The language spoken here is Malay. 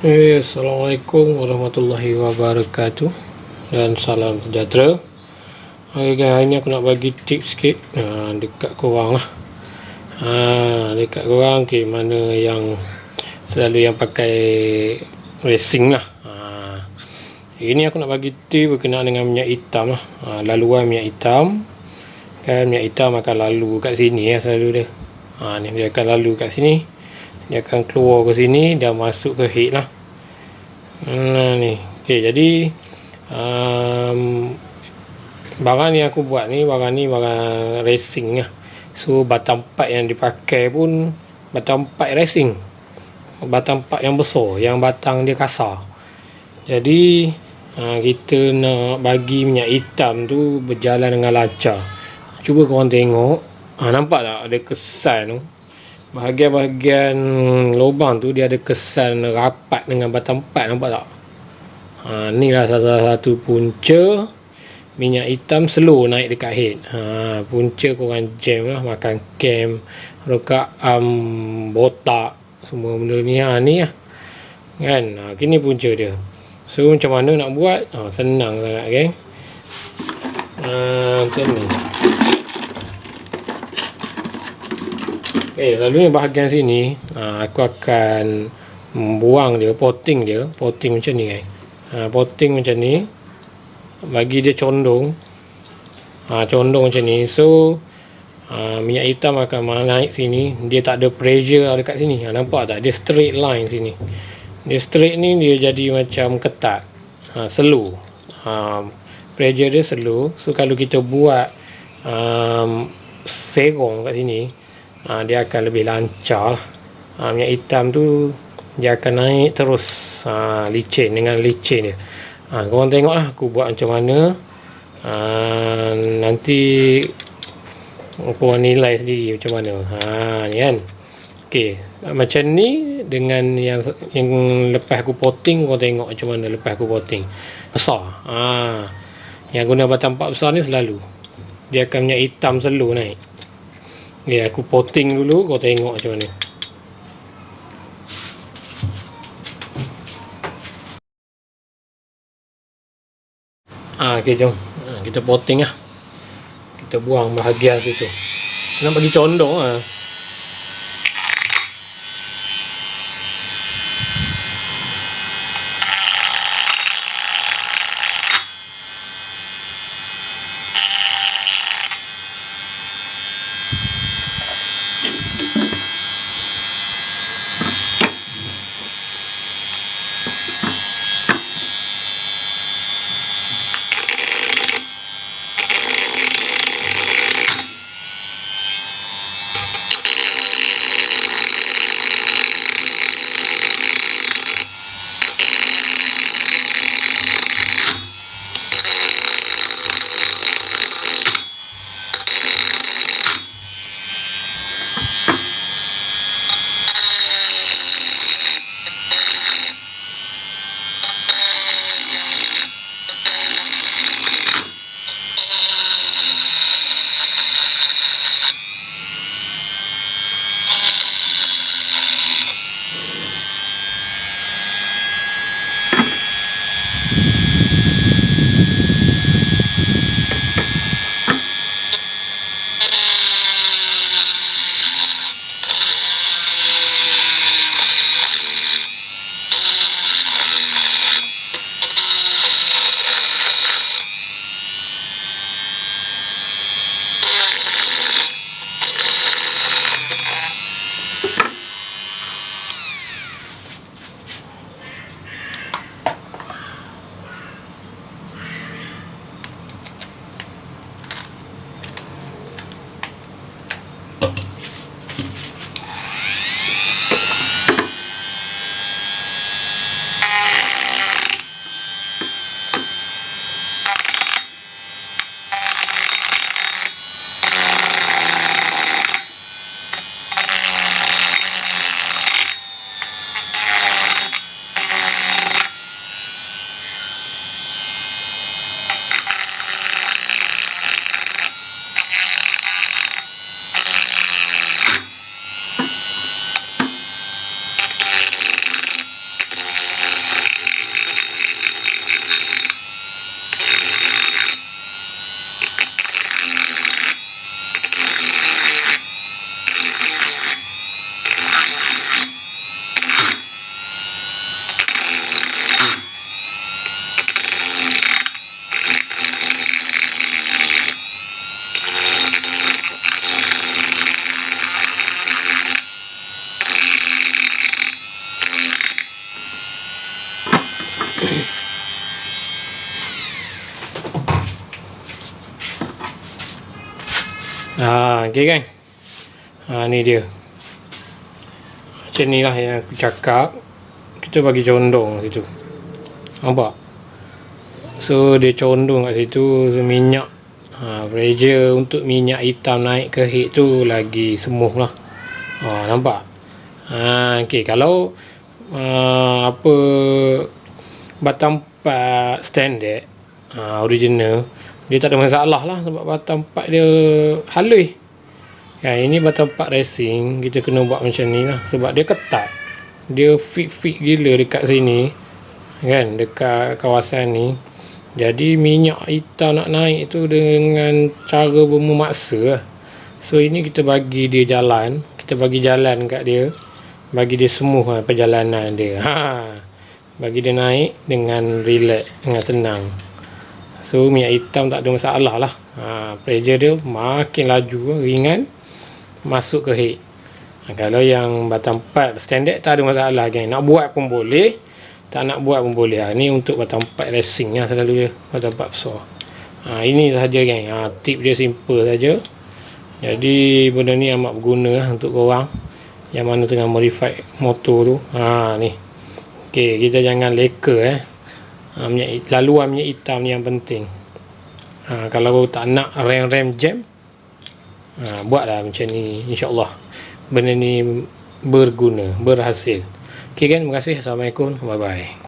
Assalamualaikum warahmatullahi wabarakatuh dan salam sejahtera. Okay guys, hari ni aku nak bagi tips sikit dekat korang lah. Dekat korang mana yang selalu yang pakai racing lah. Ini aku nak bagi tips berkenaan dengan minyak hitam lah. Laluan minyak hitam. Kan minyak hitam akan lalu kat sini ya selalu dia. Ni dia akan lalu kat sini. Dia akan keluar ke sini dan masuk ke head lah. Ni okay, jadi barang ni aku buat ni barang racing lah. So batang pipe yang dipakai pun batang pipe racing, batang pipe yang besar, yang batang dia kasar. Jadi kita nak bagi minyak hitam tu berjalan dengan lancar. Cuba korang tengok, nampak tak ada kesan tu, bahagian-bahagian lubang tu dia ada kesan rapat dengan batang pipe, nampak tak? Ni lah salah satu punca minyak hitam slow naik dekat head. Punca korang jam lah, makan cam, rokat botak, semua benda ni ni lah kan. Kini punca dia. So macam mana nak buat? Senang sangat kan. Macam ni. Selalunya bahagian sini aku akan buang dia, potting macam ni guys. Potting macam ni, bagi dia condong. Condong macam ni. So minyak hitam akan naik sini. Dia tak ada pressure dekat sini. Nampak tak? Dia straight line sini. Dia straight ni dia jadi macam ketat. Slow. Pressure dia slow. So kalau kita buat serong kat sini, dia akan lebih lancar. Minyak hitam tu dia akan naik terus, licin dengan licin dia. Korang tengok lah aku buat macam mana. Nanti korang nilai sendiri macam mana. Ni kan. Okay, macam ni dengan yang lepas aku potting. Korang tengok macam mana lepas aku potting. Besar. Yang guna batang pipe besar ni selalu dia akan minyak hitam slow naik. Aku potting dulu, kau tengok macam mana. Okay, jom kita potting lah. Kita buang bahagian situ. Nak bagi condong lah. Okay kan. Ni dia. Macam ni lah yang aku cakap. Kita bagi condong situ. Nampak? So dia condong kat situ. So, minyak pressure untuk minyak hitam naik ke head tu lagi semuh lah. Nampak? Okay, kalau apa batang part standard original, dia tak ada masalah lah sebab batang part dia halus. Ini batang part racing, kita kena buat macam ni lah sebab dia ketat, dia fit gila dekat sini kan, dekat kawasan ni. Jadi minyak hitam nak naik tu dengan cara memaksa lah. So ini kita bagi dia jalan, kita bagi jalan kat dia, bagi dia smooth lah perjalanan dia. Bagi dia naik dengan relax, dengan senang. So minyak hitam tak ada masalah lah. Pressure dia makin laju, ringan, masuk ke head. Kalau yang batang part standard tak ada masalah kan. Nak buat pun boleh, tak nak buat pun boleh. Ni untuk batang part racing lah selalu je, batang part besar. Ini sahaja kan. Tip dia simple saja. Jadi benda ni amat berguna lah untuk korang yang mana tengah modify motor tu. Ni. Okay, kita jangan leka laluan minyak hitam ni yang penting. Kalau tak nak rem jam, buatlah macam ni, insyaAllah benda ni berguna, berhasil. Okay kan, terima kasih. Assalamualaikum, bye bye.